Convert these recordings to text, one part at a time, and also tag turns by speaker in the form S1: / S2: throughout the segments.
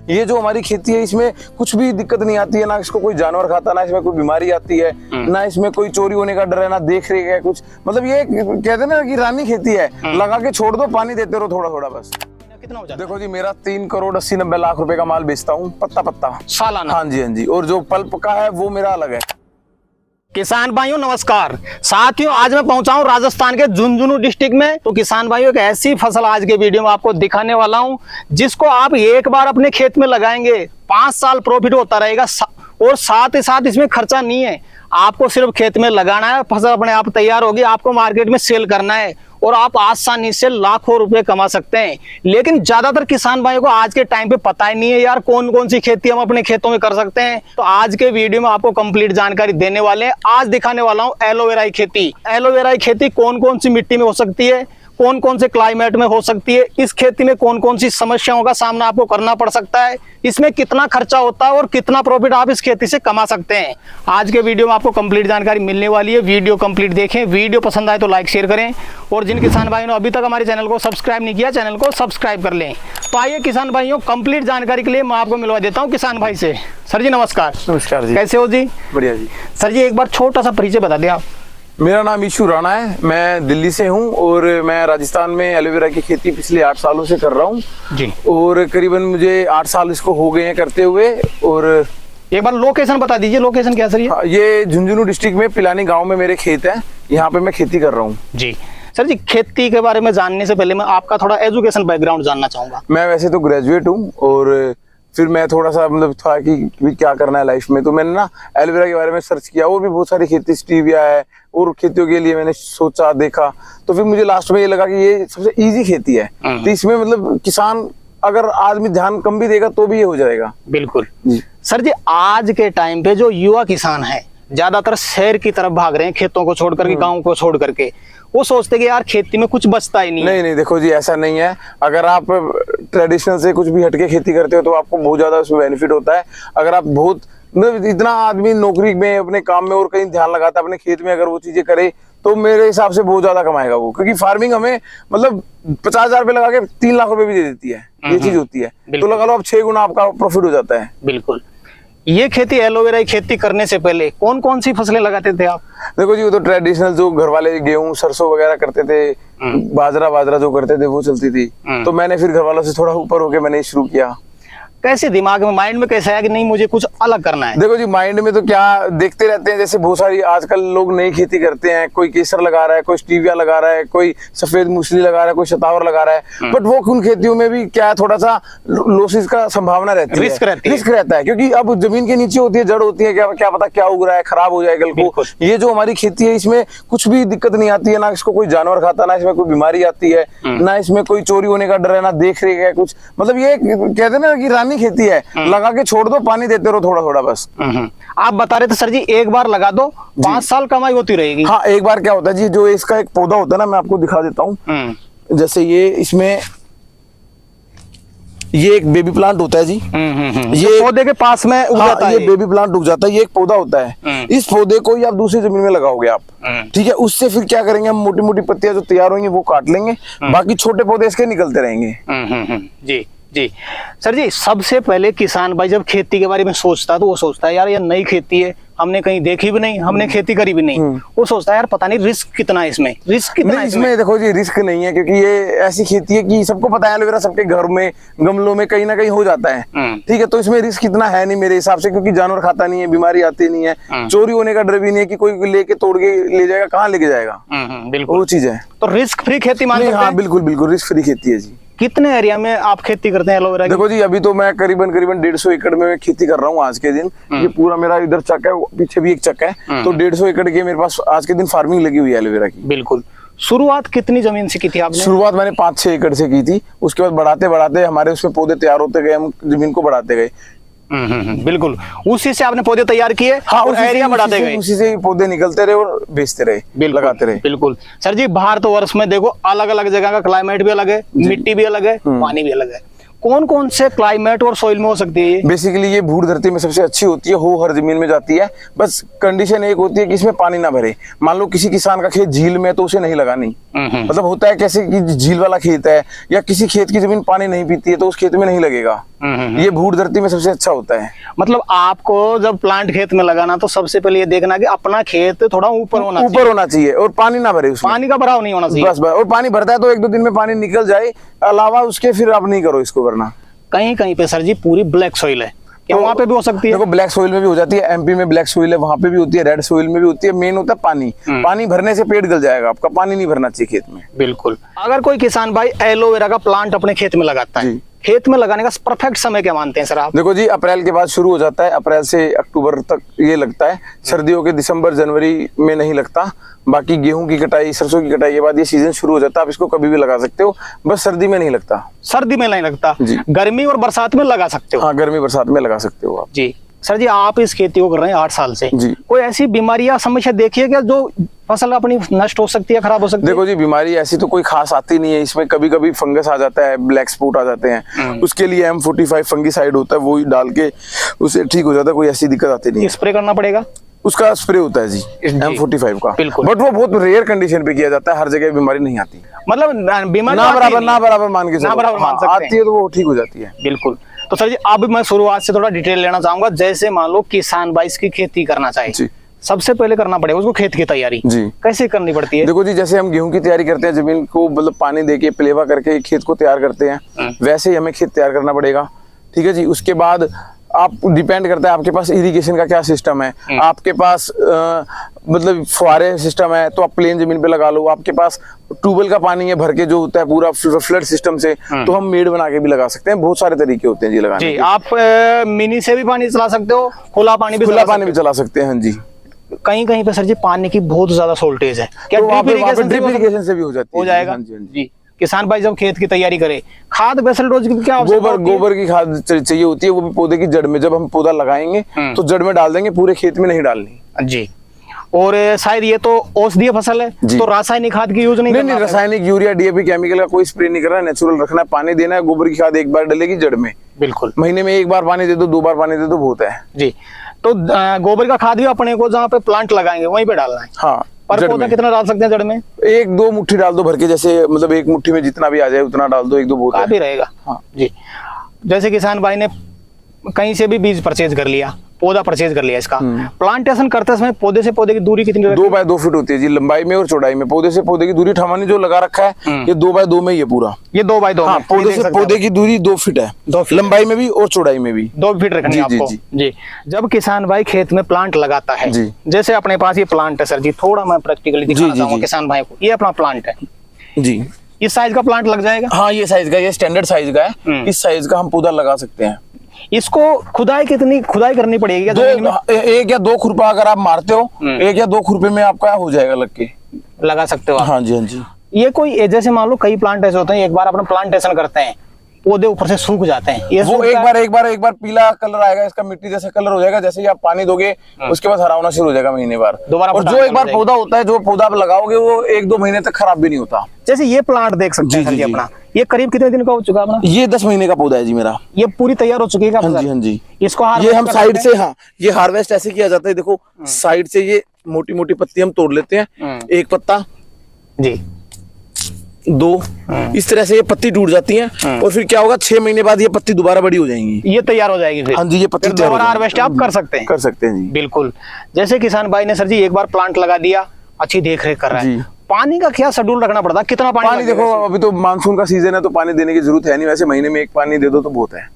S1: ये जो हमारी खेती है इसमें कुछ भी दिक्कत नहीं आती है, ना इसको कोई जानवर खाता, ना इसमें कोई बीमारी आती है, ना इसमें कोई चोरी होने का डर है, ना देख रेख है कुछ। मतलब ये कहते हैं ना कि रानी खेती है, लगा के छोड़ दो, पानी देते रहो थोड़ा थोड़ा बस।
S2: कितना हो जाता है?
S1: देखो जी मेरा 3 करोड़ 80-90 लाख रुपए का माल बेचता हूँ पत्ता पत्ता
S2: सालाना।
S1: हाँ जी हाँ जी, और जो पल्प का है वो मेरा अलग है।
S2: किसान भाइयों नमस्कार। साथियों आज मैं पहुंचा हूं राजस्थान के झुंझुनू डिस्ट्रिक्ट में। तो किसान भाइयों एक ऐसी फसल आज के वीडियो में आपको दिखाने वाला हूं जिसको आप एक बार अपने खेत में लगाएंगे 5 साल प्रॉफिट होता रहेगा, और साथ ही साथ इसमें खर्चा नहीं है। आपको सिर्फ खेत में लगाना है, फसल अपने आप तैयार होगी, आपको मार्केट में सेल करना है और आप आसानी से लाखों रुपए कमा सकते हैं। लेकिन ज्यादातर किसान भाइयों को आज के टाइम पे पता ही नहीं है यार कौन कौन सी खेती हम अपने खेतों में कर सकते हैं। तो आज के वीडियो में आपको कंप्लीट जानकारी देने वाले हैं। आज दिखाने वाला हूं एलोवेरा की खेती। एलोवेरा की खेती कौन कौन सी मिट्टी में हो सकती है, कौन कौन से क्लाइमेट में हो सकती है, इस खेती में कौन कौन सी समस्याओं का सामना आपको करना पड़ सकता है, इसमें कितना खर्चा होता है और कितना प्रॉफिट आप इस खेती से कमा सकते हैं। आज के वीडियो में आपको कंप्लीट जानकारी मिलने वाली है। वीडियो कंप्लीट देखें, वीडियो पसंद आए तो लाइक शेयर करें, और जिन किसान भाइयों ने अभी तक हमारे चैनल को सब्सक्राइब नहीं किया चैनल को सब्सक्राइब कर लें। तो आइए किसान भाइयों, कंप्लीट जानकारी के लिए मैं आपको मिलवा देता हूँ किसान भाई से। सर जी नमस्कार।
S1: नमस्कार जी,
S2: कैसे हो जी?
S1: बढ़िया जी।
S2: सर जी एक बार छोटा सा परिचय बता दें आप।
S1: मेरा नाम ईशू राणा है, मैं दिल्ली से हूँ और मैं राजस्थान में एलोवेरा की खेती पिछले 8 सालों से कर रहा हूँ
S2: जी,
S1: और करीबन मुझे 8 साल इसको हो गए हैं करते हुए। और
S2: एक बार लोकेशन बता दीजिए, लोकेशन क्या सर
S1: ये झुंझुनू डिस्ट्रिक्ट में पिलानी गांव में मेरे खेत है, यहाँ पे मैं खेती कर रहा हूँ
S2: जी। सर जी खेती के बारे में जानने से पहले मैं आपका थोड़ा एजुकेशन बैकग्राउंड जानना चाहूंगा।
S1: मैं वैसे तो ग्रेजुएट हूँ और फिर मैं थोड़ा सा मतलब था कि क्या करना है लाइफ में, तो मैंने ना एलोवेरा के बारे में सर्च किया। और भी बहुत सारी खेती स्टीविया है और खेतियों के लिए मैंने सोचा देखा, तो फिर मुझे लास्ट में ये लगा कि ये सबसे इजी खेती है। तो इसमें मतलब किसान अगर आदमी ध्यान कम भी देगा तो भी ये हो जाएगा।
S2: बिल्कुल
S1: जी।
S2: सर जी आज के टाइम पे जो युवा किसान है ज्यादातर शहर की तरफ भाग रहे हैं, खेतों को छोड़ करके, गाँव को छोड़ करके। वो सोचते कि यार खेती में कुछ बचता ही नहीं।
S1: नहीं देखो जी ऐसा नहीं है। अगर आप ट्रेडिशनल से कुछ भी हटके खेती करते हो तो आपको बहुत ज्यादा उसमें बेनिफिट होता है। अगर आप बहुत मतलब इतना आदमी नौकरी में अपने काम में और कहीं ध्यान लगाता है, अपने खेत में अगर वो चीजें करे तो मेरे हिसाब से बहुत ज्यादा कमाएगा वो, क्योंकि फार्मिंग हमें मतलब 50,000 रुपए लगा के 3 लाख रुपए भी दे देती है, ये चीज होती है। तो लगा लो आप 6 गुना आपका प्रॉफिट हो जाता है।
S2: बिल्कुल। ये खेती एलोवेरा की खेती करने से पहले कौन कौन सी फसलें लगाते थे आप?
S1: देखो जी वो तो ट्रेडिशनल जो घर वाले गेहूं सरसों वगैरह करते थे, बाजरा जो करते थे वो चलती थी। तो मैंने फिर घर वालों से थोड़ा ऊपर होके मैंने शुरू किया।
S2: कैसे दिमाग में, माइंड में कैसे आया कि नहीं मुझे कुछ अलग करना है?
S1: देखो जी माइंड में तो क्या देखते रहते हैं, जैसे बहुत सारी आजकल लोग नई खेती करते हैं, कोई केसर लगा रहा है, कोई स्टीविया लगा रहा है, कोई सफेद मूसली लगा रहा है, कोई शतावर लगा रहा है। बट वो उन खेतियों में भी क्या है, थोड़ा सा लॉसेस का संभावना रहती है, रिस्क रहता है, क्योंकि अब जमीन के नीचे होती है, जड़ होती है, क्या पता क्या उग रहा है, खराब हो जाए कल को। ये जो हमारी खेती है इसमें कुछ भी दिक्कत नहीं आती है, ना इसको कोई जानवर खाता, ना इसमें कोई बीमारी आती है, ना इसमें कोई चोरी होने का डर है, ना देख रेख है कुछ। मतलब ये कहते हैं ना कि रानी खेती है, लगा के छोड़ दो, पानी देते रहो थोड़ा थोड़ा बस।
S2: आप बता रहे थे सर जी एक बार लगा दो 5 साल कमाई होती रहेगी।
S1: हाँ एक बार क्या होता है जी, जो इसका एक पौधा होता है ना, मैं आपको दिखा देता हूँ। जैसे ये इसमें ये एक बेबी प्लांट होता है जी।
S2: ये पौधे के पास में उग जाता है,
S1: ये बेबी प्लांट उग जाता है। ये एक पौधा होता है, इस पौधे को आप दूसरी जमीन में लगाओगे आप, ठीक है। उससे फिर क्या करेंगे, हम मोटी मोटी पत्तियां जो तैयार होंगी वो काट लेंगे, बाकी छोटे पौधे इसके निकलते रहेंगे।
S2: जी जी। सर जी सबसे पहले किसान भाई जब खेती के बारे में सोचता है तो वो सोचता है यार ये नई खेती है, हमने कहीं देखी भी नहीं, हमने खेती करी भी नहीं। वो सोचता है यार पता नहीं रिस्क कितना है इसमें, रिस्क कितना है
S1: इसमें। देखो जी रिस्क नहीं है, क्योंकि ये ऐसी खेती है कि सबको पता है एलोवेरा सबके घर में गमलों में कहीं ना कहीं हो जाता है, ठीक है। तो इसमें रिस्क इतना है नहीं मेरे हिसाब से, क्योंकि जानवर खाता नहीं है, बीमारी आती नहीं है, चोरी होने का डर भी नहीं है कि कोई लेके तोड़ के ले जाएगा, कहाँ लेके जाएगा।
S2: बिल्कुल
S1: वो चीज है।
S2: तो रिस्क फ्री खेती मान सकते हैं?
S1: हाँ बिल्कुल रिस्क फ्री खेती है जी।
S2: कितने एरिया में आप खेती करते हैं एलोवेरा की?
S1: देखो जी अभी तो मैं करीबन 150 एकड़ में मैं खेती कर रहा हूँ आज के दिन। ये पूरा मेरा इधर चक है, पीछे भी एक चक है, तो 150 एकड़ की मेरे पास आज के दिन फार्मिंग लगी हुई है एलोवेरा की।
S2: बिल्कुल। शुरुआत कितनी जमीन से की थी आपने?
S1: शुरुआत मैंने 5-6 एकड़ से की थी, उसके बाद बढ़ाते बढ़ाते हमारे उसमें पौधे तैयार होते गए, हम जमीन को बढ़ाते गए।
S2: बिल्कुल उसी से आपने पौधे तैयार किए। हाँ, और एरिया बढ़ाते गए,
S1: उसी से पौधे निकलते रहे और बेचते रहे, लगाते रहे।
S2: बिल्कुल सर जी भारत वर्ष में देखो अलग अलग जगह का क्लाइमेट भी अलग है, मिट्टी भी अलग है, पानी भी अलग है। कौन कौन से क्लाइमेट और सोइल में हो सकती है ये?
S1: बेसिकली ये भूड धरती में सबसे अच्छी होती है, हो हर जमीन में जाती है। बस कंडीशन एक होती है कि इसमें पानी ना भरे। मान लो किसी किसान का खेत झील में है तो उसे नहीं लगानी। मतलब होता है कैसे कि झील वाला खेत है या किसी खेत की जमीन पानी नहीं पीती है तो उस खेत में नहीं लगेगा। ये भूड धरती में सबसे अच्छा होता है।
S2: मतलब आपको जब प्लांट खेत में लगाना तो सबसे पहले ये देखना कि अपना खेत थोड़ा ऊपर होना चाहिए
S1: और पानी ना भरे उसमें,
S2: पानी का भराव नहीं होना चाहिए।
S1: बस और पानी भरता है तो 1-2 दिन में पानी निकल जाए, अलावा उसके फिर आप नहीं करो इसको वरना।
S2: कहीं कहीं पे सर जी पूरी ब्लैक सॉइल है, क्या वहाँ पे भी हो सकती है?
S1: देखो ब्लैक सोइल में भी हो जाती है, एमपी में ब्लैक सोइल है वहां पे भी होती है, रेड सोइल में भी होती है। मेन होता है पानी। पानी भरने से पेड़ गल जाएगा आपका, पानी नहीं भरना चाहिए खेत में।
S2: बिल्कुल। अगर कोई किसान भाई एलोवेरा का प्लांट अपने खेत में लगाता है, खेत में लगाने का परफेक्ट समय क्या मानते हैं सर आप?
S1: देखो जी, अप्रैल के बाद शुरू हो जाता है, अप्रैल से अक्टूबर तक ये लगता है। सर्दियों के दिसंबर जनवरी में नहीं लगता। बाकी गेहूं की कटाई, सरसों की कटाई के बाद ये सीजन शुरू हो जाता है। आप इसको कभी भी लगा सकते हो, बस सर्दी में नहीं लगता।
S2: सर्दी में नहीं लगता, गर्मी और बरसात में लगा सकते हो।
S1: हाँ, गर्मी बरसात में लगा सकते हो आप।
S2: जी सर जी, आप इस खेती को कर रहे हैं 8 साल से
S1: जी।
S2: कोई ऐसी बीमारी या समस्या देखी है क्या जो फसल अपनी नष्ट हो सकती है, खराब हो सकती है?
S1: देखो जी, बीमारी ऐसी तो कोई खास आती नहीं है। इसमें कभी कभी फंगस आ जाता है, ब्लैक स्पॉट आ जाते हैं। उसके लिए M45 फंगीसाइड होता है, वो ही डाल के उसे ठीक हो जाता है। कोई ऐसी दिक्कत आती नहीं है।
S2: स्प्रे करना पड़ेगा?
S1: उसका स्प्रे होता है जी M45 का,
S2: बिल्कुल।
S1: बट वो बहुत रेयर कंडीशन पे किया जाता है, हर जगह बीमारी नहीं आती।
S2: मतलब बीमारी
S1: ना बराबर मान के चलो,
S2: बराबर मान सकते हैं।
S1: आती है तो वो ठीक हो जाती है।
S2: बिल्कुल। तो सर जी अब मैं शुरुआत से थोड़ा डिटेल लेना चाहूंगा। जैसे मान लो किसान भाई इसकी खेती करना चाहे, सबसे पहले करना पड़ेगा उसको खेत की तैयारी जी कैसे करनी पड़ती है?
S1: देखो जी, जैसे हम गेहूं की तैयारी करते हैं, जमीन को मतलब पानी देके प्लेवा करके खेत को तैयार करते हैं, वैसे ही हमें खेत तैयार करना पड़ेगा। ठीक है जी। उसके बाद आप डिपेंड करता है आपके पास इरिगेशन का क्या सिस्टम है। आपके पास मतलब फुहारे सिस्टम है तो आप प्लेन जमीन पे लगा लो। आपके पास ट्यूबवेल का पानी है भर के जो होता है पूरा फ्लड सिस्टम से, तो हम मेड बना के भी लगा सकते हैं। बहुत सारे तरीके होते हैं जी लगाने
S2: के। आप मिनी से भी पानी चला सकते हो, खुला पानी भी
S1: चला सकते हैं। हाँ जी।
S2: कहीं कहीं पे सर जी पानी की बहुत ज्यादा शॉर्टेज है, क्या
S1: ड्रिप इरिगेशन से भी हो
S2: जाएगा? जी। किसान भाई जब खेत की तैयारी करे, खाद बेसल डोज की क्या
S1: गोबर की खाद चाहिए होती है, वो भी पौधे की जड़ में। जब हम पौधा लगाएंगे तो जड़ में डाल देंगे, पूरे खेत में नहीं डालनी जी।
S2: और शायद ये तो औषधीय फसल है तो रासायनिक खाद की यूज नहीं
S1: रासायनिक यूरिया DAP केमिकल का कोई स्प्रे नहीं करना है। नेचुरल रखना है, पानी देना है। गोबर की खाद एक बार डलेगी जड़ में।
S2: बिल्कुल।
S1: महीने में 1 बार पानी दे दो, 2 बार पानी दे दो, बहुत है जी।
S2: तो गोबर का खाद भी अपने को जहाँ पे प्लांट लगाएंगे वहीं पे डालना है।
S1: हाँ।
S2: पर पौधा कितना डाल सकते हैं जड़ में?
S1: 1-2 मुट्ठी डाल दो भर के, जैसे मतलब 1 मुट्ठी में जितना भी आ जाए उतना डाल दो, 1-2 बहुत
S2: काफी रहेगा। हाँ जी। जैसे किसान भाई ने कहीं से भी बीज परचेज कर लिया, पौधा परचेज कर लिया, इसका प्लांटेशन करते समय पौधे से पौधे की दूरी कितनी?
S1: 2 बाय 2 फीट होती है जी, लंबाई में और चौड़ाई में। पौधे से पौधे की दूरी ठमानी जो लगा रखा है ये 2 बाय 2 में ही है पूरा।
S2: ये 2 बाय 2
S1: पौधे से पौधे की दूरी 2 फीट है, लंबाई में भी और चौड़ाई में भी
S2: 2 फीट रखनी है आपको जी। जब किसान भाई खेत में प्लांट लगाता है, जैसे अपने पास ये प्लांट है सर जी, थोड़ा मैं प्रैक्टिकली दिखाना चाहूंगा किसान भाई को। ये अपना प्लांट है जी, इस साइज का प्लांट लग जाएगा?
S1: हाँ, ये साइज का, ये स्टैंडर्ड साइज का है। इस साइज का हम पौधा लगा सकते हैं।
S2: इसको खुदाई कितनी खुदाई करनी पड़ेगी?
S1: 1 या 2 खुरपा अगर आप मारते हो, 1 या 2 खुरपे में आपका हो जाएगा, लग के
S2: लगा सकते हो आप।
S1: हाँ जी, हाँ जी।
S2: ये कोई जैसे मान लो कई प्लांट ऐसे होते हैं, एक बार अपना प्लांटेशन करते हैं, पौधे ऊपर से सूख जाते हैं, ये
S1: वो एक बार पीला कलर आएगा, इसका मिट्टी जैसा कलर हो जाएगा। जैसे ही आप पानी दोगे उसके बाद हरा होना शुरू हो जाएगा महीने बार। और जो एक बार पौधा होता है, जो पौधा आप लगाओगे वो 1-2 महीने तक खराब भी नहीं होता।
S2: जैसे ये प्लांट देख सकते हैं अपना, ये करीब कितने दिन का हो चुका अपना?
S1: ये 10 महीने का पौधा है जी मेरा।
S2: ये पूरी तैयार हो चुकी है?
S1: हाँ जी, हाँ जी।
S2: इसको
S1: ये हम साइड से, हाँ, ये हार्वेस्ट ऐसे किया जाता है। देखो साइड से ये मोटी मोटी पत्ती हम तोड़ लेते हैं, 1 पत्ता जी, 2, इस तरह से ये पत्ती टूट जाती हैं। और फिर क्या होगा, 6 महीने बाद ये पत्ती दोबारा बड़ी हो जाएंगी,
S2: ये तैयार हो जाएगी फिर।
S1: हाँ जी, ये पत्ती
S2: दोबारा हार्वेस्ट आप कर सकते हैं
S1: जी।
S2: बिल्कुल। जैसे किसान भाई ने सर जी एक बार प्लांट लगा दिया, अच्छी देख रेख कर रहा है, पानी का क्या शेड्यूल रखना पड़ता है? कितना पानी?
S1: देखो अभी तो मानसून का सीजन है तो पानी देने की जरूरत है नहीं, वैसे महीने में 1 पानी दे दो तो बहुत है,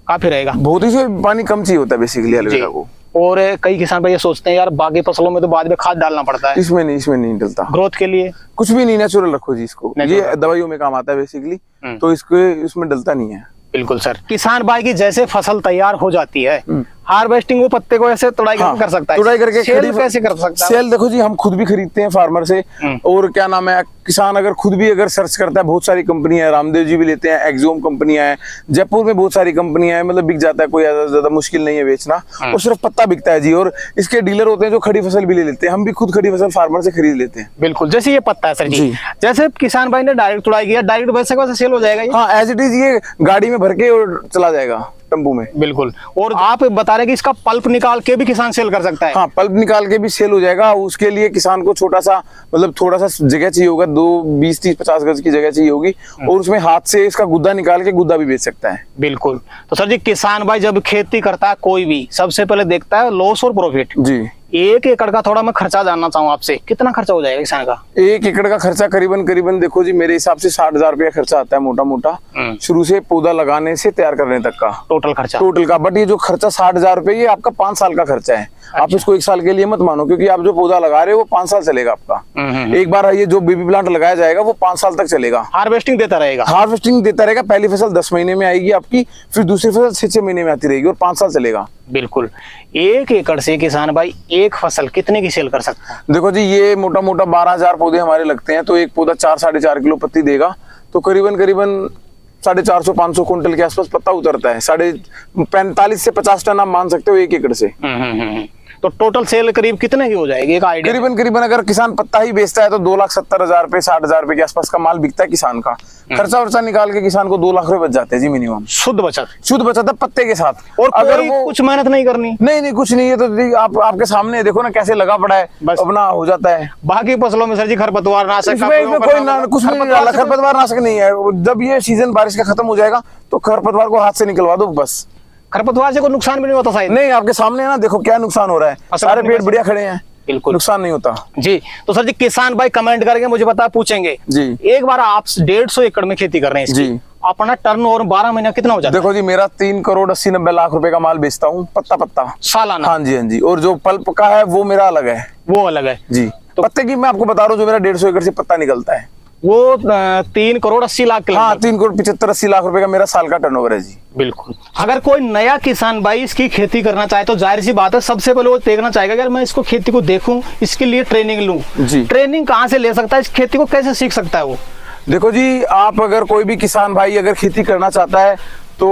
S2: काफी रहेगा।
S1: बहुत ही से पानी कम चाहिए होता है बेसिकली एलोवेरा को।
S2: और कई किसान भाई ये सोचते हैं यार बाकी फसलों में तो बाद में खाद डालना पड़ता है,
S1: इसमें नहीं डलता।
S2: ग्रोथ के लिए कुछ
S1: भी नहीं, नेचुरल रखो जी इसको। ये दवाइयों में काम आता है बेसिकली, तो इसको इसमें डलता नहीं है।
S2: बिल्कुल सर। किसान भाई की जैसे फसल तैयार हो जाती है, हार्वेस्टिंग वो पत्ते को ऐसे तुड़ाई करके कर सकता है,
S1: तुड़ाई करके
S2: सेल कैसे कर सकता है?
S1: सेल देखो जी, हम खुद भी खरीदते हैं फार्मर से। और क्या नाम है, किसान अगर खुद भी अगर सर्च करता है, बहुत सारी कंपनियां हैं, रामदेव जी भी लेते हैं, एक्सोम कंपनियां हैं, जयपुर में बहुत सारी कंपनियां हैं, मतलब बिक जाता है, कोई ज्यादा मुश्किल नहीं है बेचना। और सिर्फ पत्ता बिकता है जी। और इसके डीलर होते हैं जो खड़ी फसल भी ले लेते हैं, हम भी खुद खड़ी फसल फार्मर से खरीद लेते हैं।
S2: बिल्कुल, जैसे ये पत्ता है सर जी, जैसे किसान भाई ने डायरेक्ट तुड़ाई किया, डायरेक्ट वैसे वैसे सेल हो जाएगा ये?
S1: हाँ, एज इट इज ये गाड़ी में भर के और चला जाएगा टेम्पू में।
S2: बिल्कुल। और आप बता रहे कि इसका पल्प निकाल के भी किसान सेल कर सकता है?
S1: हाँ, पल्प निकाल के भी सेल हो जाएगा। उसके लिए किसान को छोटा सा, मतलब थोड़ा सा जगह चाहिए होगा, 20-30-50 गज की जगह चाहिए होगी, और उसमें हाथ से इसका गुद्दा निकाल के गुद्दा भी बेच सकता है।
S2: बिल्कुल। तो सर जी, किसान भाई जब खेती करता है कोई भी, सबसे पहले देखता है लॉस और प्रॉफिट
S1: जी।
S2: 1 एकड़ का थोड़ा मैं खर्चा जानना चाहूँ आपसे, कितना खर्चा हो जाएगा किसान का?
S1: 1 एकड़ का खर्चा करीबन देखो जी, मेरे हिसाब से 60,000 रुपया खर्चा आता है मोटा मोटा, शुरू से पौधा लगाने से तैयार करने तक का
S2: टोटल खर्चा,
S1: टोटल का। बट ये जो खर्चा 60,000 रुपये, ये आपका 5 साल का खर्चा है। आप इसको 1 साल के लिए मत मानो, क्योंकि आप जो पौधा लगा रहे हो वो 5 साल चलेगा आपका। एक बार ये जो बेबी प्लांट लगाया जाएगा वो 5 साल तक चलेगा।
S2: हार्वेस्टिंग देता रहेगा?
S1: हार्वेस्टिंग देता रहेगा। पहली फसल 10 महीने में आएगी आपकी, फिर दूसरी फसल 6 महीने में आती रहेगी, और 5 साल चलेगा।
S2: बिल्कुल। 1 एकड़ से किसान भाई एक फसल कितने की सेल कर सकता है?
S1: देखो जी, ये मोटा मोटा 12,000 पौधे हमारे लगते हैं, तो एक पौधा 4-4.5 किलो पत्ती देगा, तो करीबन 450-500 क्विंटल के आसपास पत्ता उतरता है। 45 से 50 टन आप मान सकते हो 1 एकड़ से।
S2: तो टोटल सेल करीब कितने की हो जाएगी, एक आइडिया?
S1: करीबन अगर किसान पत्ता ही बेचता है तो 2,70,000 रुपए 60,000 रुपए के आसपास का माल बिकता है किसान का। खर्चा वर्चा निकाल के किसान को 2 लाख रुपए बच जाते हैं जी मिनिमम।
S2: शुद्ध बचत?
S1: शुद्ध बचत है पत्ते के साथ।
S2: और अगर वो कुछ मेहनत नहीं करनी?
S1: नहीं, कुछ नहीं है। तो आपके सामने देखो ना कैसे लगा पड़ा है, बस अपना हो जाता है।
S2: बाकी फसलों में सर जी खरपतवार नाशक
S1: कोई कुछ नहीं डाला, खरपतवार नाशक नहीं है। जब ये सीजन बारिश का खत्म हो जाएगा तो खरपतवार को हाथ से निकलवा दो बस।
S2: खरपतवार से कोई नुकसान भी नहीं होता शायद?
S1: नहीं, आपके सामने है ना, देखो क्या नुकसान हो रहा है, सारे पेड़ बढ़िया खड़े हैं,
S2: बिल्कुल
S1: नुकसान नहीं होता
S2: जी। तो सर जी, किसान भाई कमेंट करके मुझे बता पूछेंगे
S1: जी,
S2: एक बार आप 150 एकड़ में खेती कर रहे हैं इसकी,
S1: जी,
S2: अपना टर्नओवर 12 महीना कितना हो जाता है?
S1: देखो जी, मेरा 3 करोड़ 80-90 लाख रुपए का माल बेचता हूँ पत्ता
S2: सालाना।
S1: हाँ जी। और जो पल्प का है वो मेरा अलग है,
S2: वो अलग है
S1: जी। तो पत्ते की मैं आपको बता रहा हूँ, जो मेरा 150 एकड़ से पत्ता निकलता है
S2: वो 3 करोड़ 80 लाख के लगभग।
S1: हाँ, 3 करोड़ 75-80 लाख रुपए का मेरा साल का टर्नओवर है जी।
S2: बिल्कुल। अगर कोई नया किसान भाई इसकी खेती करना चाहे तो जाहिर सी बात है, सबसे पहले वो देखना चाहेगा अगर मैं इसको खेती को देखूं, इसके लिए ट्रेनिंग लूं
S1: जी।
S2: ट्रेनिंग कहाँ से ले सकता है, इस खेती को कैसे सीख सकता है वो?
S1: देखो जी, आप अगर कोई भी किसान भाई अगर खेती करना चाहता है तो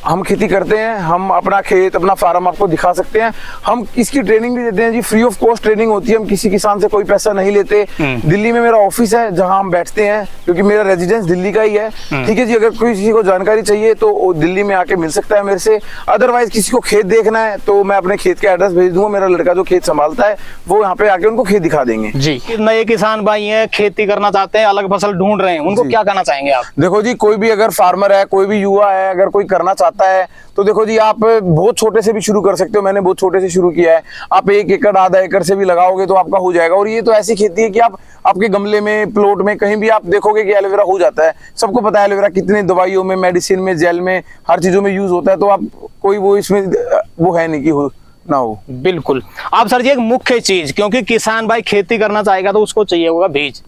S1: हम खेती करते हैं, हम अपना खेत अपना फार्म आपको दिखा सकते हैं। हम इसकी ट्रेनिंग भी देते हैं जी, फ्री ऑफ कॉस्ट ट्रेनिंग होती है। हम किसी किसान से कोई पैसा नहीं लेते। दिल्ली में मेरा ऑफिस है जहां हम बैठते हैं, क्योंकि मेरा रेजिडेंस दिल्ली का ही है। ठीक है जी, अगर किसी को जानकारी चाहिए तो वो दिल्ली में आके मिल सकता है मेरे से। अदरवाइज किसी को खेत देखना है तो मैं अपने खेत का एड्रेस भेज दूंगा, मेरा लड़का जो खेत संभालता है वो यहाँ पे आके उनको खेत दिखा देंगे
S2: जी। नए किसान भाई हैं, खेती करना चाहते हैं, अलग फसल ढूंढ रहे हैं, उनको क्या कहना चाहेंगे आप?
S1: देखो जी, कोई भी अगर फार्मर है, कोई भी युवा है, अगर कोई करना चाहता है तो देखो जी, आप बहुत छोटे से भी शुरू कर सकते हो। मैंने बहुत छोटे से शुरू किया है। आप 1 एकड़ आधा एकड़ से भी लगाओगे तो आपका हो जाएगा। और ये तो ऐसी खेती है कि आप आपके गमले में, प्लॉट में, कहीं भी आप देखोगे कि एलोवेरा हो जाता है। सबको पता है एलोवेरा कितनी दवाइयों में, मेडिसिन में, जेल में, हर चीजों में यूज होता है। तो आप कोई वो इसमें वो है नहीं कि हो ना हो।
S2: बिल्कुल। आप सर जी, एक मुख्य चीज, क्योंकि किसान भाई खेती करना चाहेगा तो उसको चाहिए होगा बीज।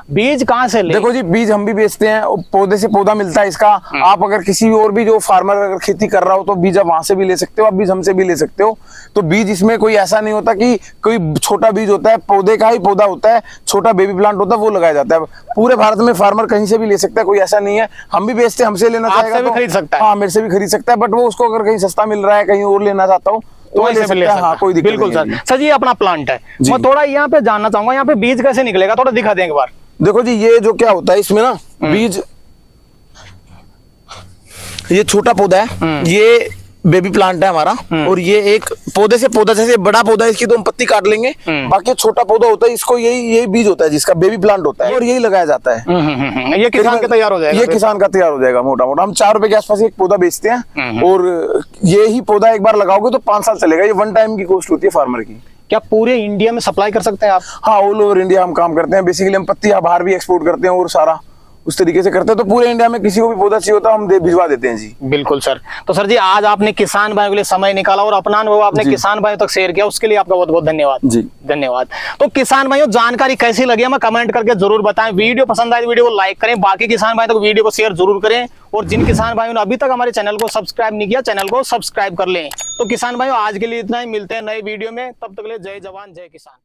S2: बीज कहाँ से ले?
S1: देखो जी, बीज हम भी बेचते हैं, पौधे से पौधा मिलता है इसका। आप अगर किसी और भी जो फार्मर अगर खेती कर रहा हो तो बीज आप वहां से भी ले सकते हो, आप बीज हमसे भी ले सकते हो। तो बीज इसमें कोई ऐसा नहीं होता कि कोई छोटा बीज होता है, पौधे का ही पौधा होता है, छोटा बेबी प्लांट होता है, वो लगाया जाता है। पूरे भारत में फार्मर कहीं से भी ले सकता है, कोई ऐसा नहीं है। हम भी बेचते हैं, हमसे लेना चाहेगा तो
S2: खरीद सकता है।
S1: हाँ, मेरे से भी खरीद सकता है। बट वो उसको अगर कहीं सस्ता मिल रहा है, कहीं और लेना चाहता हूँ तो ले सकता है। हाँ, कोई दिक्कत
S2: बिल्कुल
S1: नहीं है।
S2: सर जी, अपना प्लांट है, मैं थोड़ा यहाँ पे जानना चाहूंगा, यहाँ पे बीज कैसे निकलेगा, थोड़ा दिखा दें एक बार।
S1: देखो जी, ये जो क्या होता है इसमें ना, बीज, ये छोटा पौधा है, ये बेबी प्लांट है हमारा। और ये एक पौधे से पौधा, जैसे बड़ा पौधा है इसकी तो हम पत्ती काट लेंगे, बाकी छोटा पौधा होता है, इसको यही बीज होता है जिसका बेबी प्लांट होता है, और यही लगाया जाता है।
S2: ये किसान का तैयार हो जाएगा?
S1: ये किसान का तैयार हो जाएगा मोटा मोटा। हम 4 रुपए के आसपास एक पौधा बेचते हैं, और ये ही पौधा एक बार लगाओगे तो 5 साल चलेगा। ये 1 टाइम की कॉस्ट होती है फार्मर की।
S2: क्या पूरे इंडिया में सप्लाई कर सकते हैं आप?
S1: हाँ, ऑल ओवर इंडिया हम काम करते हैं। बेसिकली हम पत्ती बाहर भी एक्सपोर्ट करते हैं और सारा उस तरीके से करते हैं। तो पूरे इंडिया में किसी को भी पौधा चाहिए होता है, हम भिजवा देते हैं जी।
S2: बिल्कुल सर। तो सर जी आज आपने किसान भाइयों के लिए समय निकाला और अपना अनुभव आपने
S1: जी।
S2: किसान भाइयों तक शेयर किया, उसके लिए आपका बहुत बहुत धन्यवाद
S1: जी।
S2: धन्यवाद। तो किसान भाइयों जानकारी कैसी लगी हमें कमेंट करके जरूर बताएं। वीडियो पसंद आए तो वीडियो को लाइक करें, बाकी किसान भाई तक वीडियो को शेयर जरूर करें, और जिन किसान भाइयों ने अभी तक हमारे चैनल को सब्सक्राइब नहीं किया चैनल को सब्सक्राइब कर लें। तो किसान भाइयों आज के लिए इतना ही, मिलते हैं नए वीडियो में, तब तक के लिए जय जवान जय किसान।